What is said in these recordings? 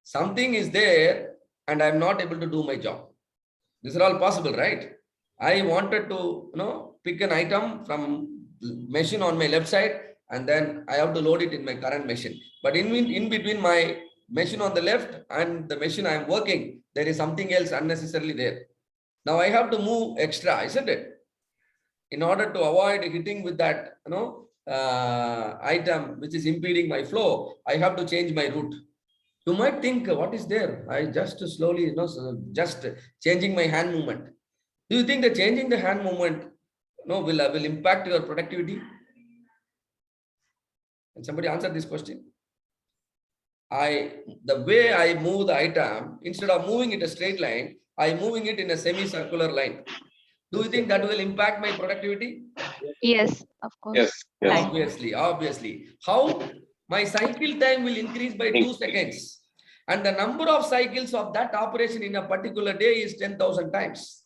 something is there and I'm not able to do my job. These are all possible, right? I wanted to, pick an item from machine on my left side, and then I have to load it in my current machine. But in between my machine on the left and the machine I am working, there is something else unnecessarily there. Now I have to move extra, isn't it? In order to avoid hitting with that, item which is impeding my flow, I have to change my route. You might think, what is there? I just slowly, just changing my hand movement. Do you think that changing the hand movement, will impact your productivity? Can somebody answer this question? The way I move the item, instead of moving it a straight line, I'm moving it in a semicircular line. Do you think that will impact my productivity? Yes, of course. Yes. Obviously. How? My cycle time will increase by 2 seconds. And the number of cycles of that operation in a particular day is 10,000 times.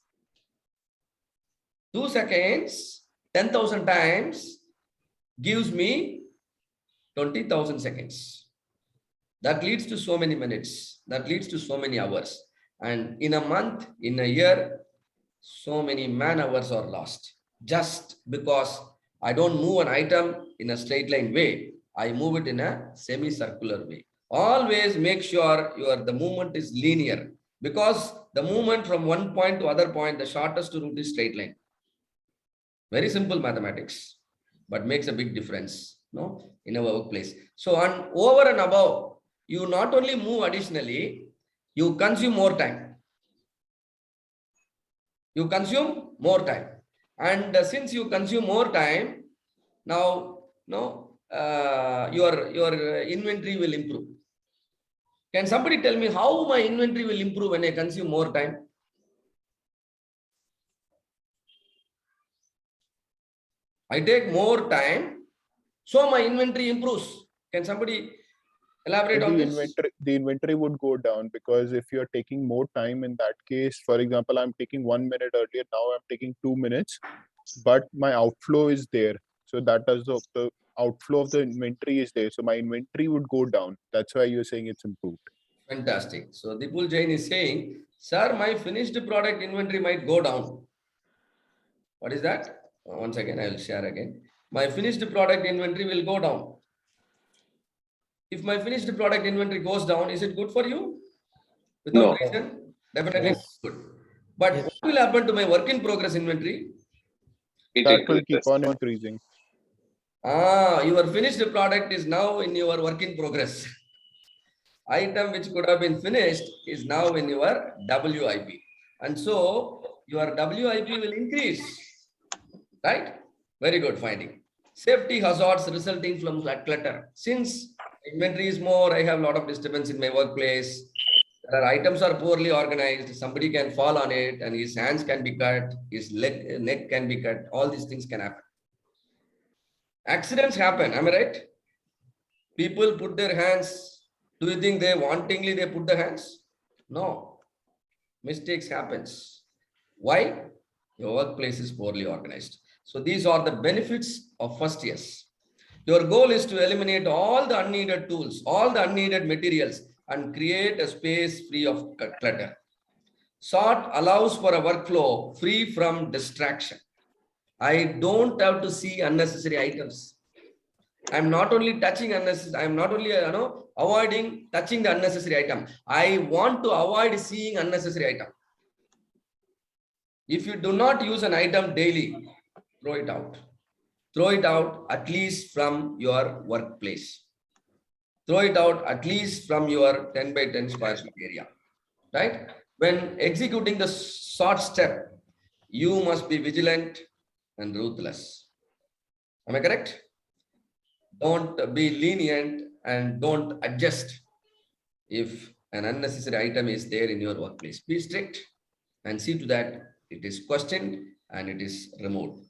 2 seconds, 10,000 times gives me 20,000 seconds. That leads to so many minutes. That leads to so many hours. And in a month, in a year, so many man hours are lost. Just because I don't move an item in a straight line way, I move it in a semicircular way. Always make sure the movement is linear, because the movement from one point to other point, the shortest route is straight line. Very simple mathematics, but makes a big difference, in our workplace. So over and above, you not only move additionally, you consume more time. You consume more time. And since you consume more time, now your inventory will improve. Can somebody tell me how my inventory will improve when I consume more time? I take more time, so my inventory improves. Can somebody elaborate on this? The inventory would go down, because if you're taking more time, in that case, for example, I'm taking 1 minute earlier, now I'm taking 2 minutes, but my outflow is there. So that does the outflow of the inventory is there. So my inventory would go down. That's why you're saying it's improved. Fantastic. So Dipul Jain is saying, sir, my finished product inventory might go down. What is that? Once again, I will share again. My finished product inventory will go down. If my finished product inventory goes down, is it good for you? Without reason? Definitely good. But what will happen to my work in progress inventory? That will keep on increasing. Your finished product is now in your work in progress. Item which could have been finished is now in your WIP. And so your WIP will increase. Right? Very good finding. Safety hazards resulting from clutter. Since inventory is more, I have a lot of disturbance in my workplace. There are items are poorly organized. Somebody can fall on it and his hands can be cut, his neck can be cut. All these things can happen. Accidents happen, am I right? People put their hands. Do you think they wantingly put their hands? No. Mistakes happens. Why? Your workplace is poorly organized. So these are the benefits of first years. Your goal is to eliminate all the unneeded tools, all the unneeded materials, and create a space free of clutter. Sort allows for a workflow free from distraction. I don't have to see unnecessary items. I'm not only touching unnecessary, I'm not only avoiding touching the unnecessary item. I want to avoid seeing unnecessary item. If you do not use an item daily, throw it out. Throw it out at least from your workplace. Throw it out at least from your 10 by 10 square feet area. Right? When executing the sort step, you must be vigilant and ruthless. Am I correct? Don't be lenient and don't adjust if an unnecessary item is there in your workplace. Be strict and see to that it is questioned and it is removed.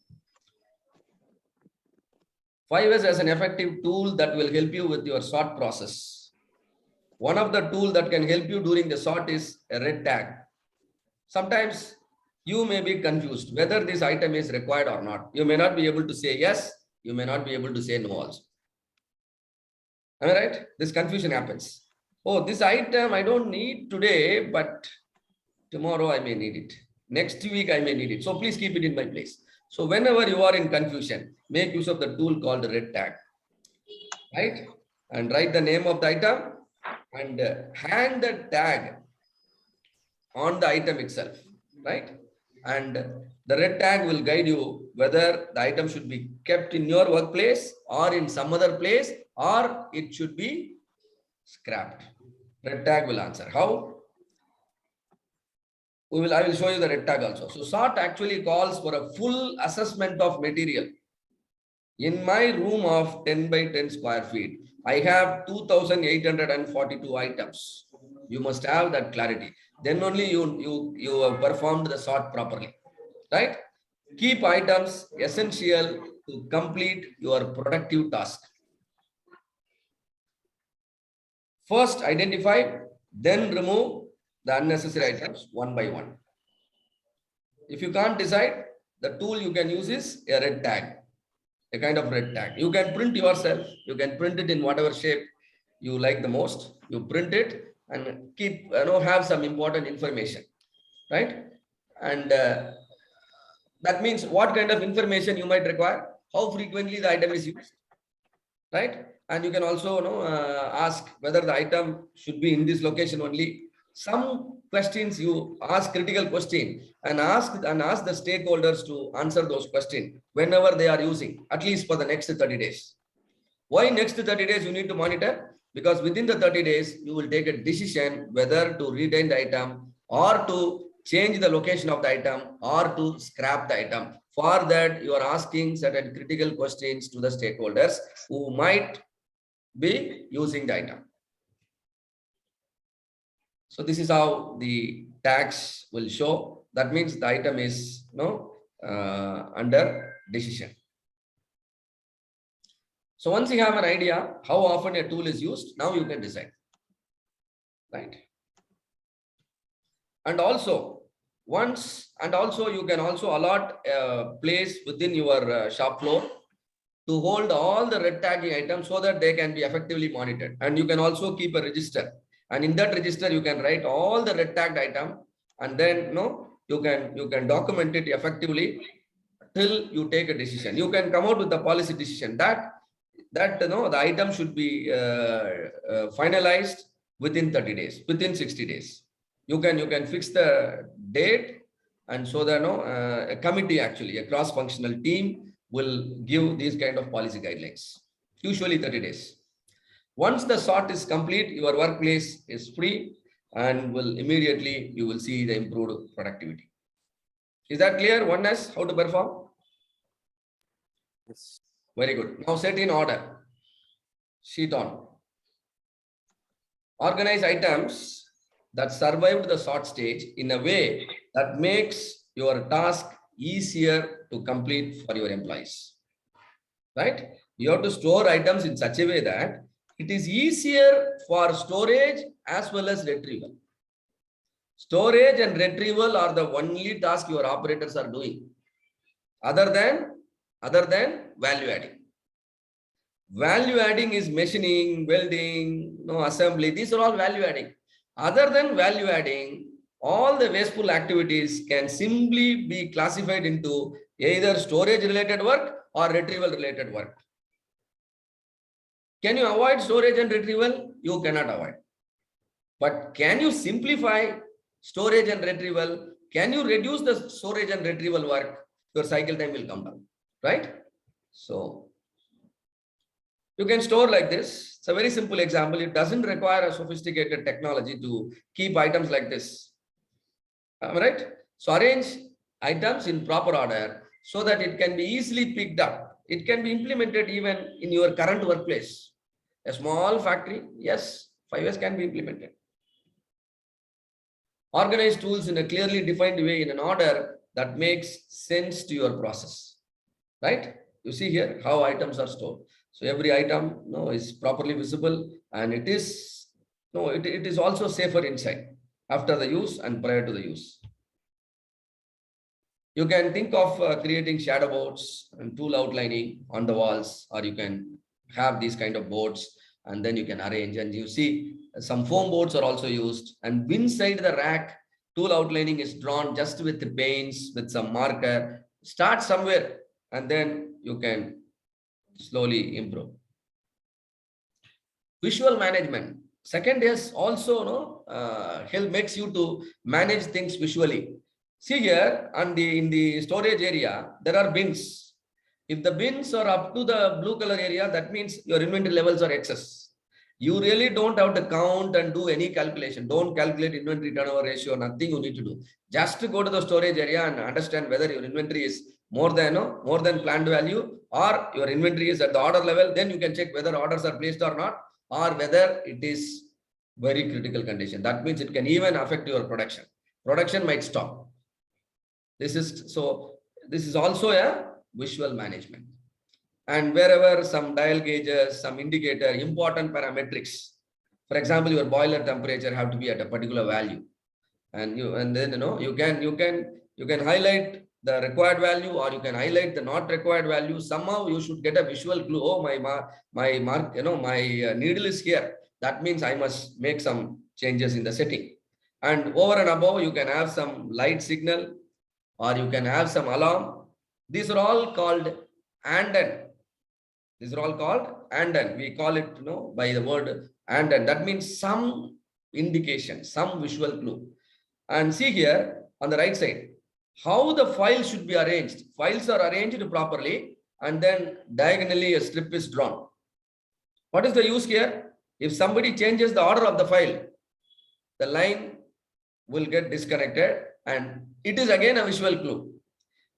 5S as an effective tool that will help you with your sort process. One of the tools that can help you during the sort is a red tag. Sometimes you may be confused whether this item is required or not. You may not be able to say yes. You may not be able to say no also. Am I right? This confusion happens. oh, this item I don't need today, but tomorrow I may need it. Next week I may need it. So please keep it in my place. So whenever you are in confusion, make use of the tool called red tag, right? And write the name of the item and hang the tag on the item itself, right? And the red tag will guide you whether the item should be kept in your workplace or in some other place, or it should be scrapped. Red tag will answer. How? I will show you the red tag also. So SOT actually calls for a full assessment of material. In my room of 10 by 10 square feet, I have 2,842 items. You must have that clarity. Then only you have performed the sort properly, right? Keep items essential to complete your productive task. First identify, then remove the unnecessary items one by one. If you can't decide, the tool you can use is a red tag, a kind of red tag. You can print yourself. You can print it in whatever shape you like the most. You print it and keep, have some important information, right? And that means what kind of information you might require, how frequently the item is used, right? And you can also ask whether the item should be in this location only. Some questions you ask, critical question, and ask the stakeholders to answer those questions whenever they are using, at least for the next 30 days. Why next 30 days you need to monitor? Because within the 30 days, you will take a decision whether to retain the item or to change the location of the item or to scrap the item. For that, you are asking certain critical questions to the stakeholders who might be using the item. So this is how the tags will show. That means the item is under decision. So once you have an idea how often a tool is used, now you can decide, right? And also you can also allot a place within your shop floor to hold all the red tagging items so that they can be effectively monitored. And you can also keep a register. And in that register, you can write all the red tagged item, and then you can document it effectively till you take a decision. You can come out with the policy decision that the item should be finalized within 30 days, within 60 days. You can fix the date, and so that a committee, actually a cross-functional team, will give these kind of policy guidelines. Usually 30 days. Once the sort is complete, your workplace is free and you will see the improved productivity. Is that clear? Oneness, how to perform? Yes. Very good. Now set in order. Sheet on. Organize items that survived the sort stage in a way that makes your task easier to complete for your employees. Right? You have to store items in such a way that it is easier for storage as well as retrieval. Storage and retrieval are the only task your operators are doing, other than value adding. Value adding is machining, welding, assembly. These are all value adding. Other than value adding, all the wasteful activities can simply be classified into either storage related work or retrieval related work. Can you avoid storage and retrieval? You cannot avoid. But can you simplify storage and retrieval? Can you reduce the storage and retrieval work? Your cycle time will come down, right? So you can store like this. It's a very simple example. It doesn't require a sophisticated technology to keep items like this. Right? So arrange items in proper order so that it can be easily picked up. It can be implemented even in your current workplace. A small factory, yes, 5S can be implemented. Organize tools in a clearly defined way in an order that makes sense to your process. Right? You see here how items are stored. So every item is properly visible, and it is also safer inside after the use and prior to the use. You can think of creating shadow boards and tool outlining on the walls, or you can have these kind of boards and then you can arrange. And you see some foam boards are also used, and inside the rack, tool outlining is drawn just with the paints, with some marker. Start somewhere, and then you can slowly improve. Visual management. Second is also help makes you to manage things visually. See here in the storage area, there are bins. If the bins are up to the blue color area, that means your inventory levels are excess. You really don't have to count and do any calculation. Don't calculate inventory turnover ratio, nothing you need to do. Just go to the storage area and understand whether your inventory is more than planned value, or your inventory is at the order level. Then you can check whether orders are placed or not, or whether it is very critical condition. That means it can even affect your production. Production might stop. This is also a visual management. And wherever some dial gauges, some indicator, important parametrics. For example, your boiler temperature have to be at a particular value. And then you can highlight the required value, or you can highlight the not required value. Somehow you should get a visual clue. Oh, my needle is here. That means I must make some changes in the setting. And over and above, you can have some light signal, or you can have some alarm. These are all called and. These are all called and. We call it by the word and. That means some indication, some visual clue. And see here on the right side, how the file should be arranged. Files are arranged properly, and then diagonally a strip is drawn. What is the use here? If somebody changes the order of the file, the line will get disconnected, and it is again a visual clue.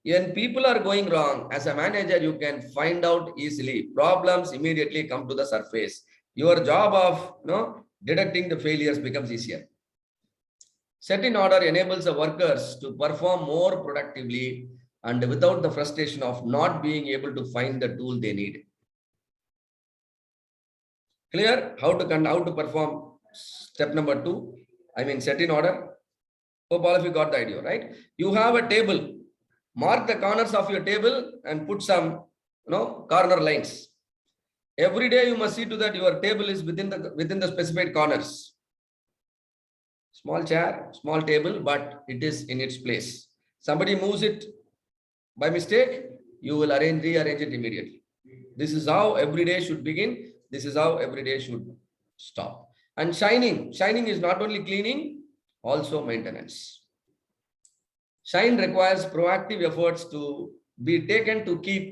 When people are going wrong, as a manager, you can find out easily. Problems immediately come to the surface. Your job of detecting the failures becomes easier. Set in order enables the workers to perform more productively and without the frustration of not being able to find the tool they need. Clear how to perform step number 2? I mean, set in order. Hope all of you got the idea, right? You have a table. Mark the corners of your table and put some corner lines. Every day you must see to that your table is within the specified corners. Small chair, small table, but it is in its place. Somebody moves it by mistake, you will rearrange it immediately. This is how every day should begin. This is how every day should stop. And shining is not only cleaning, also maintenance. Shine requires proactive efforts to be taken to keep